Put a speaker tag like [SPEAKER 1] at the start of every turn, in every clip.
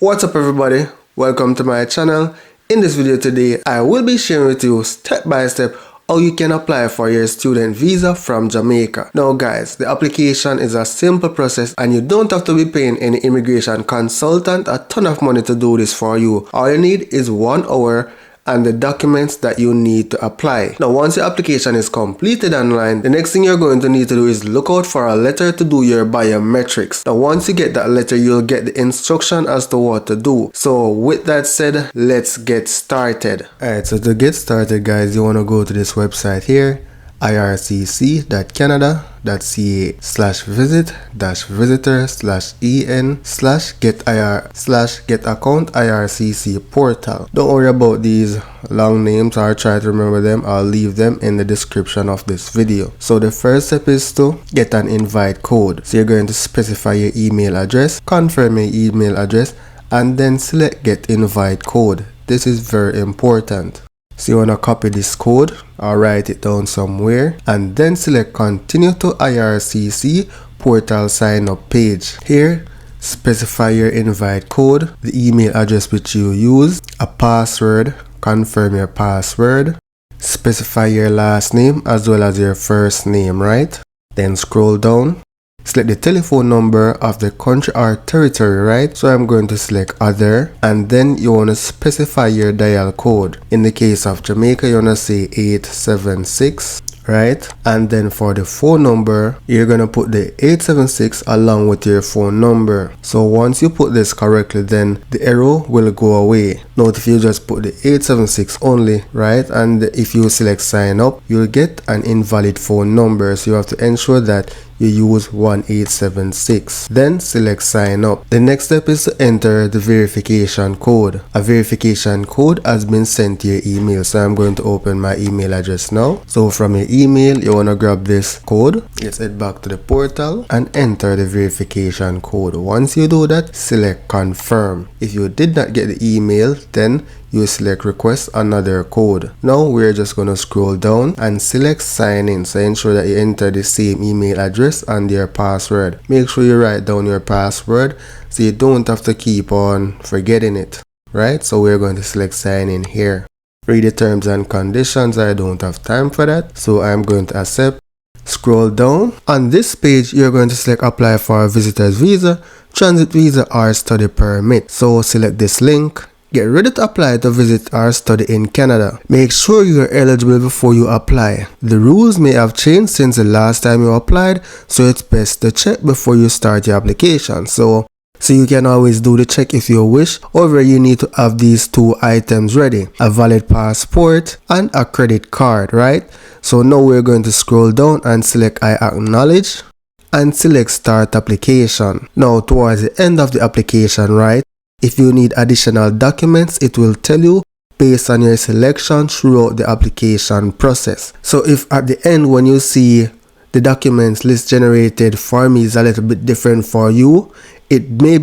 [SPEAKER 1] What's up everybody, welcome to my channel. In this video today I will be sharing with you step by step how you can apply for your student visa from Jamaica. Now guys, the application is a simple process and you don't have to be paying any immigration consultant a ton of money to do this for you. All you need is 1 hour and the documents that you need to apply. Now once your application is completed online, the next thing you're going to need to do is look out for a letter to do your biometrics. Now once you get that letter, you'll get the instruction as to what to do. So with that said, let's get started. Alright, so to get started guys, you want to go to this website here, ircc.canada.ca/visitor/en/get-account IRCC portal. Don't worry about these long names or try to remember them. I'll leave them in the description of this video. So the first step is to get an invite code. So you're going to specify your email address, confirm your email address, and then select get invite code. This is very important. So you want to copy this code or write it down somewhere and then select continue to IRCC portal sign up page. Here specify your invite code, the email address which you use, a password, confirm your password, specify your last name as well as your first name, right? Then scroll down. Select the telephone number of the country or territory, right? So I'm going to select other and then you want to specify your dial code. In the case of Jamaica, you want to say 876, right? And then for the phone number, you're going to put the 876 along with your phone number. So once you put this correctly, then the error will go away. Note if you just put the 876 only, right? And if you select sign up, you'll get an invalid phone number. So you have to ensure that you use 1876. Then select sign up. The next step is to enter the verification code. A verification code has been sent to your email. So I'm going to open my email address now. So from your email, you want to grab this code. Let's head back to the portal and enter the verification code. Once you do that, select confirm. If you did not get the email, then you select request another code. Now we're just going to scroll down and select sign in. So ensure that you enter the same email address and your password. Make sure you write down your password so you don't have to keep on forgetting it, right? So we're going to select sign in here. Read the terms and conditions. I don't have time for that, so I'm going to accept. Scroll down. On this page, you're going to select apply for a visitor's visa, transit visa, or study permit. So select this link. Get ready to apply to visit or study in Canada. Make sure you are eligible before you apply. The rules may have changed since the last time you applied, so it's best to check before you start your application. So you can always do the check if you wish. However, you need to have these 2 items ready: a valid passport and a credit card, right? So now we're going to scroll down and select I acknowledge and select start application. Now towards the end of the application, right? If you need additional documents, it will tell you based on your selection throughout the application process. So if at the end when you see the documents list generated for me is a little bit different for you, it will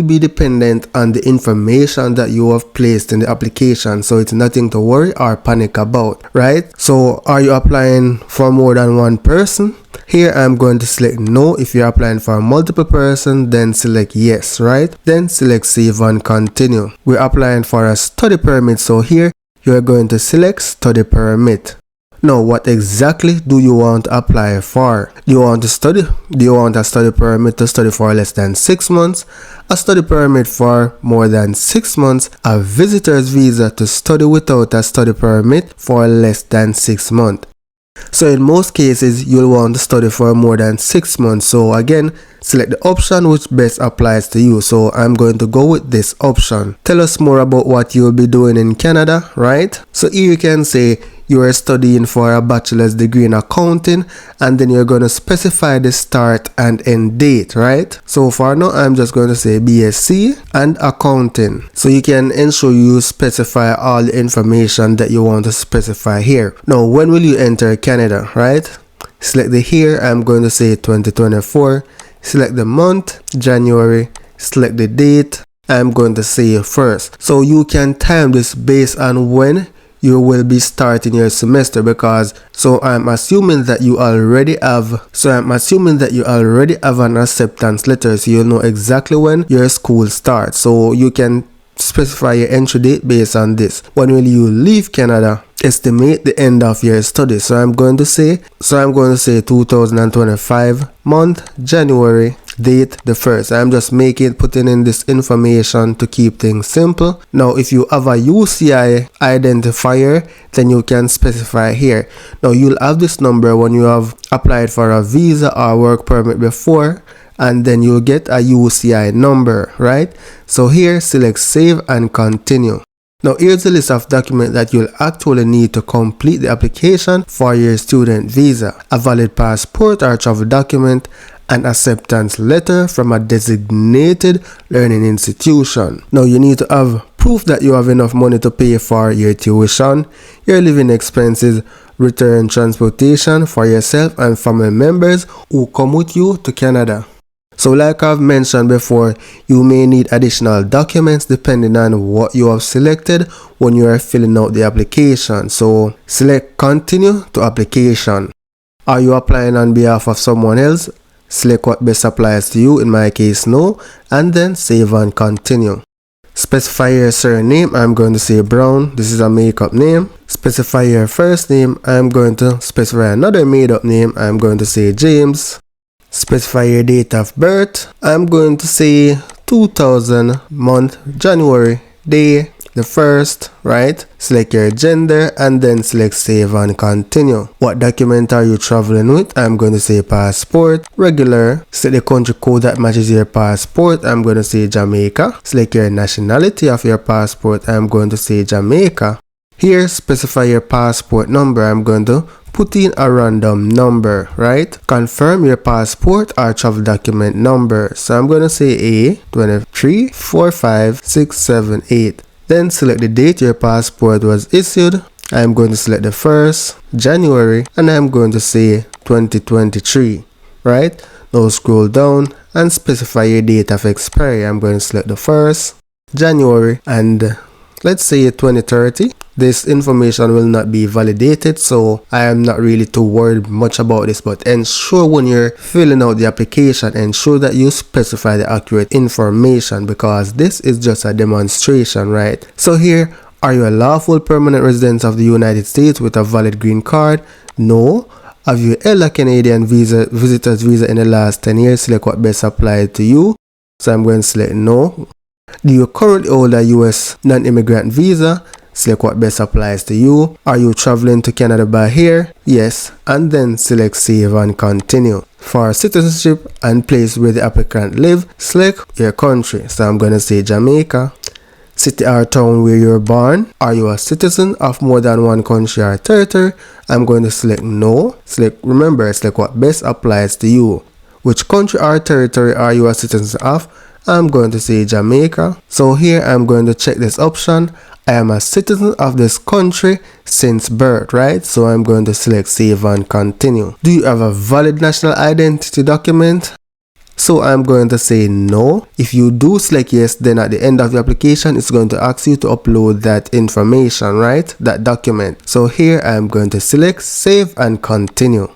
[SPEAKER 1] be dependent on the information that you have placed in the application. So it's nothing to worry or panic about, right? So are you applying for more than one person? Here I'm going to select no. If you're applying for multiple person, then select yes, right? Then select save and continue. We're applying for a study permit, so here you're going to select study permit. Now, what exactly do you want to apply for? Do you want to study? Do you want a study permit to study for less than 6 months? A study permit for more than 6 months? A visitor's visa to study without a study permit for less than 6 months? So in most cases, you'll want to study for more than 6 months. So again, select the option which best applies to you. So I'm going to go with this option. Tell us more about what you'll be doing in Canada, right? So here you can say you are studying for a bachelor's degree in accounting, and then you're going to specify the start and end date, right? So for now, I'm just going to say BSc and accounting. So you can ensure you specify all the information that you want to specify here. Now, when will you enter Canada, right? Select the here. I'm going to say 2024. Select the month, January. Select the date. I'm going to say first. So you can time this based on when you will be starting your semester, because I'm assuming that you already have an acceptance letter, so you'll know exactly when your school starts. So you can specify your entry date based on this. When will you leave Canada? Estimate the end of your studies. So I'm going to say 2025 month, January, date the 1st. I'm just putting in this information to keep things simple. Now if you have a UCI identifier, then you can specify here. Now you'll have this number when you have applied for a visa or work permit before, and then you'll get a UCI number, right? So here select save and continue. Now here's a list of documents that you'll actually need to complete the application for your student visa: a valid passport or travel document, an acceptance letter from a designated learning institution. Now you need to have proof that you have enough money to pay for your tuition, your living expenses, return transportation for yourself and family members who come with you to Canada. So like I've mentioned before, you may need additional documents depending on what you have selected when you are filling out the application. So select continue to application. Are you applying on behalf of someone else? Select what best applies to you, in my case no, and then save and continue. Specify your surname. I'm going to say Brown. This is a makeup name. Specify your first name. I'm going to specify another made up name. I'm going to say James. Specify your date of birth. I'm going to say 2000 month, January, day the 1st, right? Select your gender and then select save and continue. What document are you traveling with? I'm going to say passport, regular. Set the country code that matches your passport. I'm going to say Jamaica. Select your nationality of your passport. I'm going to say Jamaica. Here, specify your passport number. I'm going to put in a random number, right? Confirm your passport or travel document number. So I'm going to say A234567. Then select the date your passport was issued. I'm going to select the 1st, January, and I'm going to say 2023, right? Now scroll down and specify your date of expiry. I'm going to select the 1st, January, and let's say 2030. This information will not be validated, so I am not really too worried much about this, but ensure when you're filling out the application, ensure that you specify the accurate information, because this is just a demonstration, right? So here, are you a lawful permanent resident of the United States with a valid green card? No. Have you held a Canadian visitor's visa in the last 10 years? Select what best applies to you. So I'm going to select no. Do you currently hold a US non-immigrant visa? Select what best applies to you. Are you traveling to Canada by air? Yes, and then select save and continue. For citizenship and place where the applicant lives, select your country. So I'm going to say Jamaica. City or town where you're born. Are you a citizen of more than one country or territory? I'm going to select no. Select what best applies to you. Which country or territory are you a citizen of? I'm going to say Jamaica. So here I'm going to check this option. I am a citizen of this country since birth, right? So I'm going to select save and continue. Do you have a valid national identity document? So I'm going to say no. If you do select yes, then at the end of the application, it's going to ask you to upload that information, right? That document. So here I'm going to select save and continue.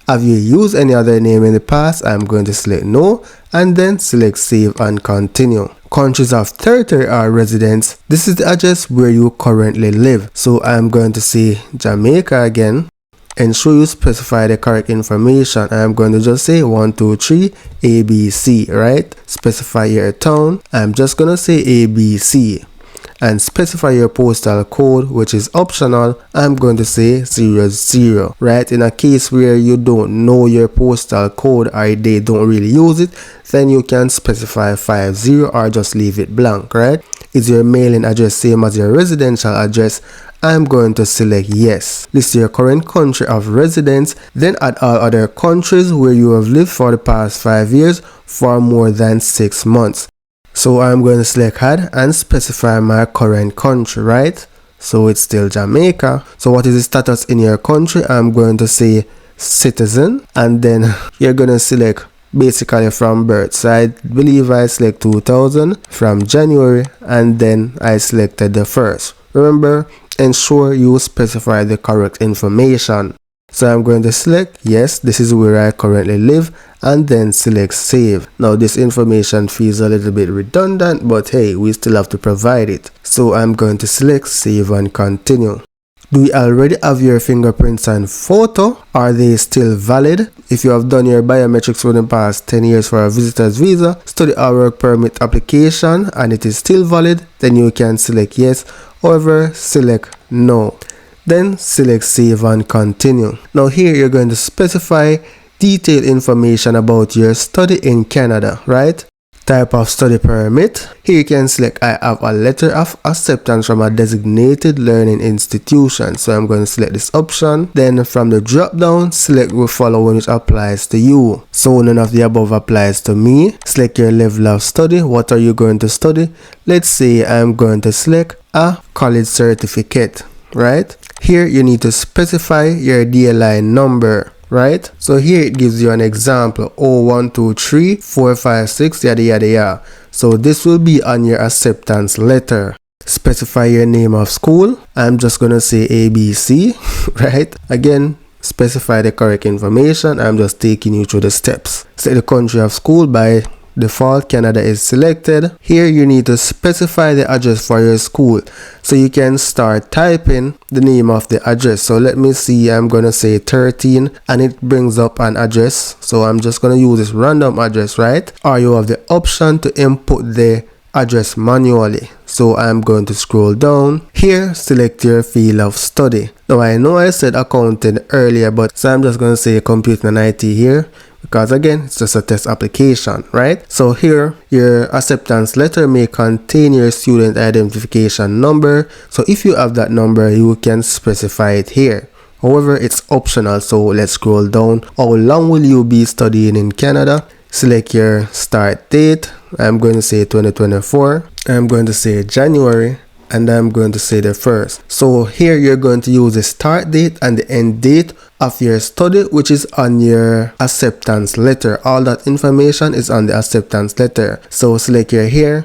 [SPEAKER 1] Have you used any other name in the past? I'm going to select no and then select save and continue. Countries of territory or residence. This is the address where you currently live. So I'm going to say Jamaica again. Ensure you specify the correct information. I'm going to just say 123 ABC, right? Specify your town. I'm just going to say ABC. And specify your postal code, which is optional. I'm going to say 00, right? In a case where you don't know your postal code or they don't really use it, then you can specify 50 or just leave it blank, right? Is your mailing address same as your residential address? I'm going to select yes. List your current country of residence, then add all other countries where you have lived for the past 5 years for more than 6 months. So I'm going to select add and specify my current country, right? So it's still Jamaica. So what is the status in your country? I'm going to say citizen, and then you're going to select basically from birth. So I believe I select 2000 from January, and then I selected the 1st. Remember, ensure you specify the correct information. So I'm going to select yes, this is where I currently live, and then select save. Now this information feels a little bit redundant, but hey, we still have to provide it. So I'm going to select save and continue. Do you already have your fingerprints and photo? Are they still valid? If you have done your biometrics for the past 10 years for a visitor's visa, study or work permit application, and it is still valid, then you can select yes. However, select no. Then select save and continue. Now here you're going to specify detailed information about your study in Canada, right? Type of study permit. Here you can select I have a letter of acceptance from a designated learning institution. So I'm going to select this option. Then from the drop down, select the following which applies to you. So none of the above applies to me. Select your level of study. What are you going to study? Let's say I'm going to select a college certificate, right? Here you need to specify your DLI number, right? So here it gives you an example 0123 456 yada yada yada. So this will be on your acceptance letter. Specify your name of school. I'm just gonna say ABC, right? Again, specify the correct information. I'm just taking you through the steps. Set the country of school. By default, Canada is selected. Here you need to specify the address for your school, so you can start typing the name of the address. So let me see, I'm gonna say 13 and it brings up an address, so I'm just gonna use this random address, right? Or you have the option to input the address manually. So I'm going to scroll down. Here select your field of study. Now I know I said accounting earlier, but so I'm just going to say computer and IT here, because again it's just a test application, right? So here your acceptance letter may contain your student identification number, so if you have that number you can specify it here. However, it's optional, so let's scroll down. How long will you be studying in Canada? Select your start date. I'm going to say 2024. I'm going to say January, and I'm going to say the 1st. So here you're going to use the start date and the end date of your study, which is on your acceptance letter. All that information is on the acceptance letter. So select your here.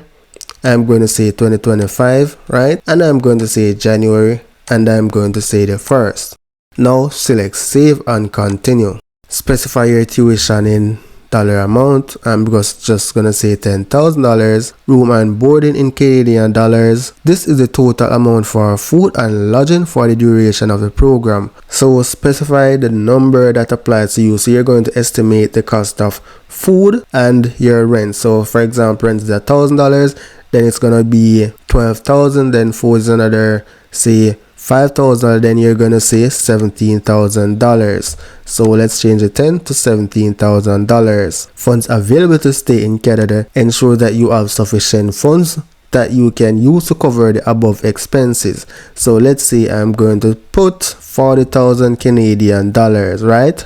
[SPEAKER 1] I'm going to say 2025, right? And I'm going to say January, and I'm going to say the 1st. Now select save and continue. Specify your tuition in dollar amount. I'm just gonna say $10,000. Room and boarding in Canadian dollars. This is the total amount for food and lodging for the duration of the program. So specify the number that applies to you. So you're going to estimate the cost of food and your rent. So for example, rent is $1,000, then it's gonna be 12,000, then food is another, say, 5,000, then you're gonna say $17,000. So let's change the 10 to $17,000. Funds available to stay in Canada. Ensure that you have sufficient funds that you can use to cover the above expenses. So let's say I'm going to put 40,000 Canadian dollars, right?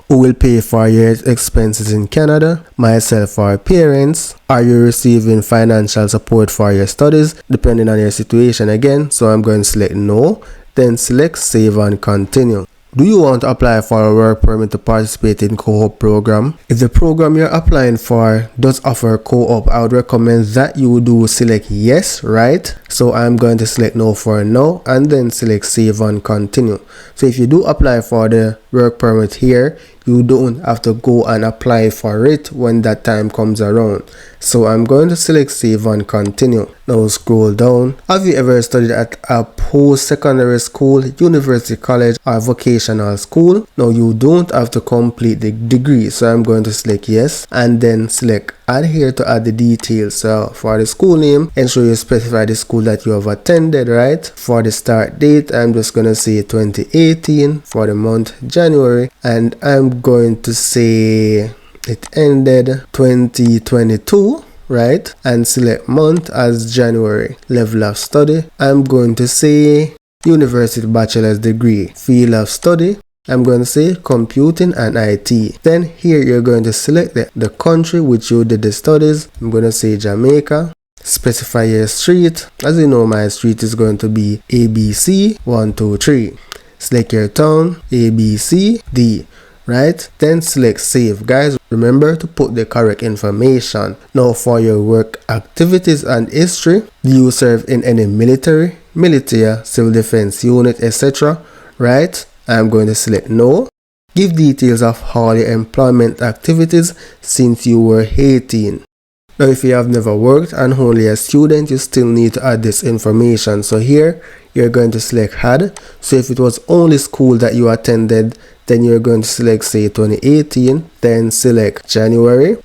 [SPEAKER 1] Who will pay for your expenses in Canada? Myself or parents? Are you receiving financial support for your studies? Depending on your situation again. So I'm going to select no. Then select save and continue. Do you want to apply for a work permit to participate in co-op program? If the program you're applying for does offer co-op, I would recommend that you do select yes, right? So I'm going to select no for now, and then select save and continue. So if you do apply for the work permit here, you don't have to go and apply for it when that time comes around. So I'm going to select save and continue. Now scroll down. Have you ever studied at a post-secondary school, university, college, or vocational school? Now you don't have to complete the degree. So I'm going to select yes, and then select add here to add the details. So for the school name, ensure you specify the school that you have attended, right? For the start date, I'm just going to say 2018. For the month January, and I'm going to say it ended 2022, right? And select month as January. Level of study, I'm going to say university bachelor's degree. Field of study, I'm going to say computing and IT. Then here you're going to select the country which you did the studies. I'm going to say Jamaica. Specify your street. As you know, my street is going to be ABC 123. Select your town, ABCD, right? Then select save. Guys, remember to put the correct information. Now for your work activities and history, do you serve in any military, militia, civil defense unit, etc. Right? I'm going to select no. Give details of all your employment activities since you were 18. Now if you have never worked and only a student, you still need to add this information. So here you're going to select had. So if it was only school that you attended, then you're going to select say 2018, then select January,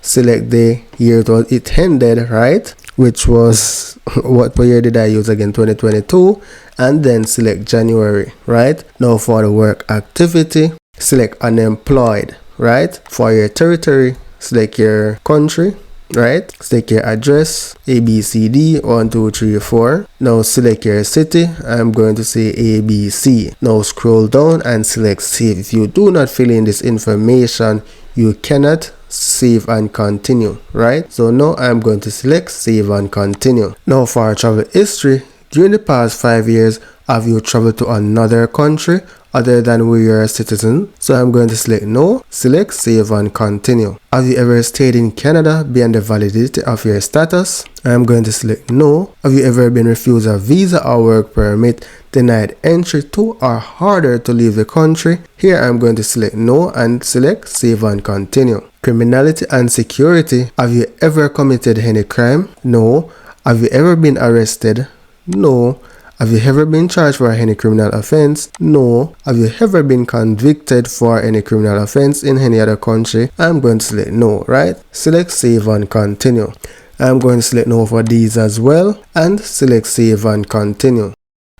[SPEAKER 1] select the year it ended, right? Which was, what year did I use again? 2022, and then select January, right? Now for the work activity, select unemployed, right? For your territory, select your country, right? Select your address, ABCD 1 2 3 4. Now select your city. I'm going to say ABC. Now scroll down and select save. If you do not fill in this information, you cannot save and continue, right? So now I'm going to select save and continue. Now for our travel history, during the past 5 years, have you traveled to another country other than where you're a citizen? So I'm going to select no, select save and continue. Have you ever stayed in Canada beyond the validity of your status? I'm going to select no. Have you ever been refused a visa or work permit, denied entry to or ordered to leave the country? Here I'm going to select no and select save and continue. Criminality and security. Have you ever committed any crime? No. Have you ever been arrested? No. Have you ever been charged for any criminal offense? No. Have you ever been convicted for any criminal offense in any other country? I'm going to select no, right? Select save and continue. I'm going to select no for these as well and select save and continue.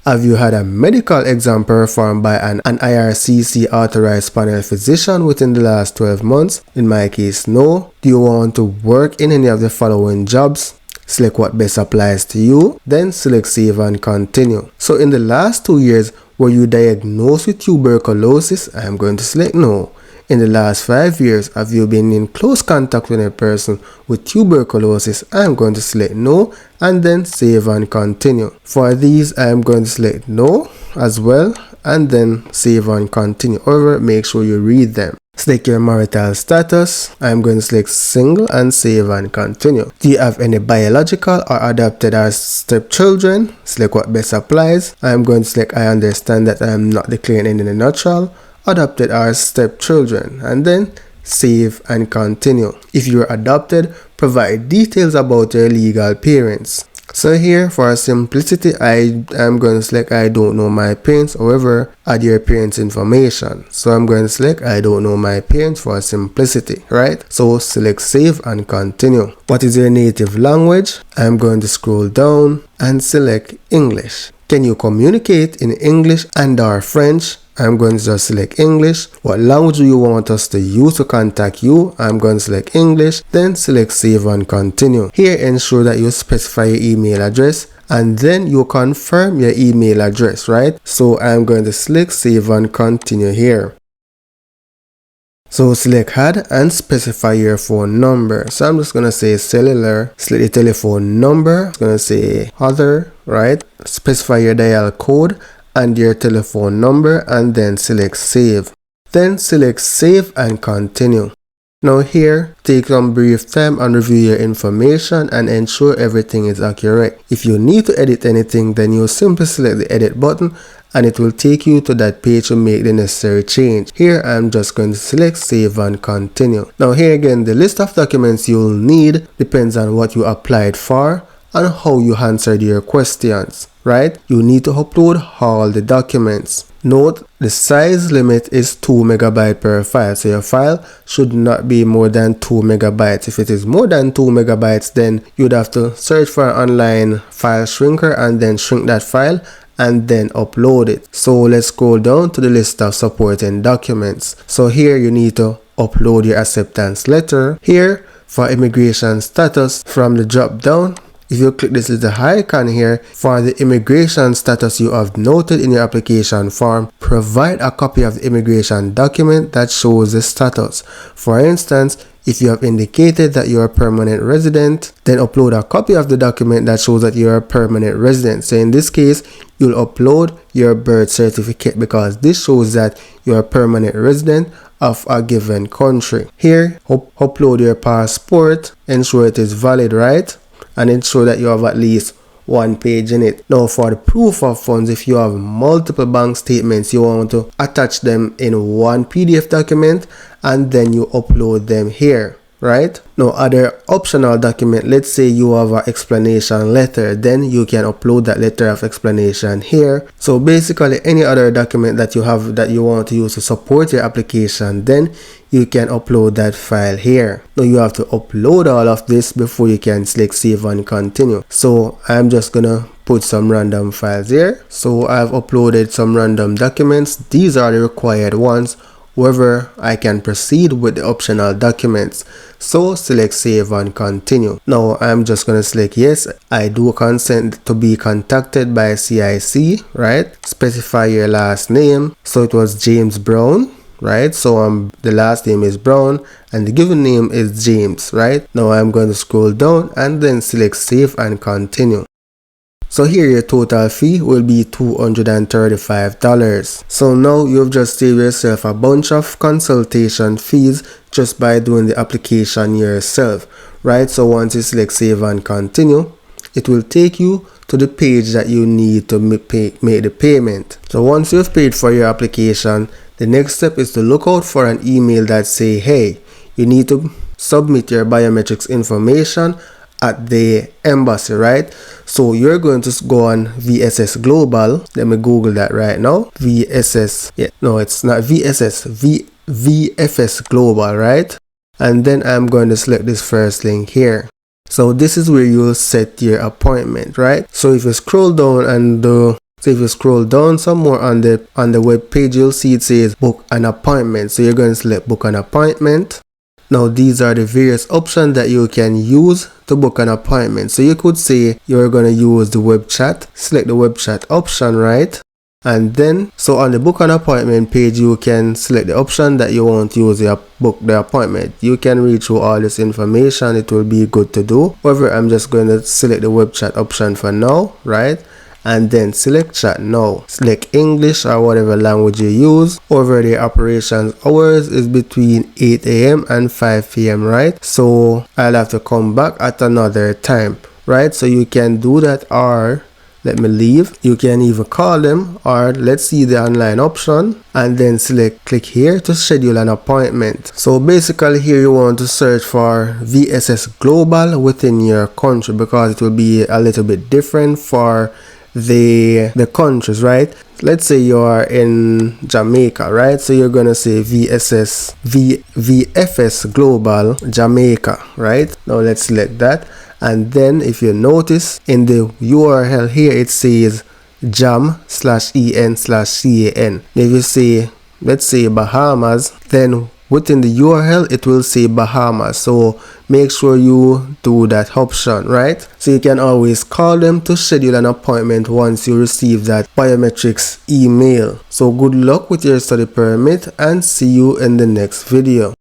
[SPEAKER 1] Have you had a medical exam performed by an IRCC authorized panel physician within the last 12 months? In my case, no. Do you want to work in any of the following jobs? Select what best applies to you, then select save and continue. So in the last 2 years, were you diagnosed with tuberculosis? I'm going to select no. In the last 5 years, have you been in close contact with a person with tuberculosis? I'm going to select no and then save and continue. For these, I'm going to select no as well and then save and continue. However, make sure you read them. Select your marital status. I'm going to select single and save and continue. Do you have any biological or adopted as stepchildren? Select what best applies. I'm going to select I understand that I am not declaring any natural, adopted as stepchildren, and then save and continue. If you are adopted, provide details about your legal parents. So here for simplicity, I am going to select I don't know my parents. However, add your parents information. So I'm going to select I don't know my parents for simplicity, right? So select save and continue. What is your native language? I'm going to scroll down and select English. Can you communicate in English and or French? I'm going to just select English. What language do you want us to use to contact you? I'm going to select English, then select save and continue. Here, ensure that you specify your email address and then you confirm your email address, right? So I'm going to select save and continue here. So select add and specify your phone number. So I'm just going to say cellular, select the telephone number. I'm going to say other, right? Specify your dial code and your telephone number and then select save. Then select save and continue. Now here, take some brief time and review your information and ensure everything is accurate. If you need to edit anything, then you simply select the edit button and it will take you to that page to make the necessary change. Here I'm just going to select save and continue. Now here again, the list of documents you'll need depends on what you applied for and how you answered your questions, right? You need to upload all the documents. Note, the size limit is 2 MB per file, so your file should not be more than 2 MB. If it is more than 2 MB, then you'd have to search for an online file shrinker and then shrink that file and then upload it. So let's scroll down to the list of supporting documents. So here you need to upload your acceptance letter. Here for immigration status, from the drop down, if you click this little icon here, for the immigration status you have noted in your application form, provide a copy of the immigration document that shows the status. For instance, if you have indicated that you are a permanent resident, then upload a copy of the document that shows that you are a permanent resident. So in this case, you'll upload your birth certificate because this shows that you are a permanent resident of a given country. Here, upload your passport, ensure it is valid, right? And ensure that you have at least one page in it. Now for the proof of funds, if you have multiple bank statements, you want to attach them in one PDF document and then you upload them here. Right? Now other optional document, let's say you have an explanation letter, then you can upload that letter of explanation here. So basically any other document that you have that you want to use to support your application, then you can upload that file here. Now you have to upload all of this before you can select save and continue. So I'm just gonna put some random files here. So I've uploaded some random documents. These are the required ones. However, I can proceed with the optional documents. So select save and continue. Now I'm just going to select yes, I do consent to be contacted by CIC, right? Specify your last name. So it was James Brown, right? So the last name is Brown and the given name is James, right? Now I'm going to scroll down and then select save and continue. So here your total fee will be $235. So now you've just saved yourself a bunch of consultation fees just by doing the application yourself, right? So once you select save and continue, it will take you to the page that you need to make the payment. So once you've paid for your application, the next step is to look out for an email that say, hey, you need to submit your biometrics information at the embassy, right? So you're going to go on VSS Global. Let me Google that right now. VSS, yeah, no, it's not VSS, VFS Global, right? And then I'm going to select this first link here. So this is where you'll set your appointment, right? So if you scroll down and some more on the web page, you'll see it says book an appointment. So you're going to select book an appointment. Now these are the various options that you can use to book an appointment. So you could say you're going to use the web chat, select the web chat option, right? And then, so on the book an appointment page, you can select the option that you want to use to book the appointment. You can read through all this information, it will be good to do. However, I'm just going to select the web chat option for now, right? And then select chat now. Select English or whatever language you use. Over the operations hours is between 8 a.m. and 5 p.m. right? So I'll have to come back at another time, right? So you can do that, or let me leave. You can either call them, or let's see the online option and then click here to schedule an appointment. So basically here you want to search for VSS Global within your country because it will be a little bit different for the countries, right? Let's say you are in Jamaica, right? So you're gonna say VFS Global Jamaica, right? Now let's select that, and then if you notice in the URL here it says jam/en/can. If you say, let's say Bahamas, then within the URL it will say Bahamas. So make sure you do that option, right? So you can always call them to schedule an appointment once you receive that biometrics email. So good luck with your study permit and see you in the next video.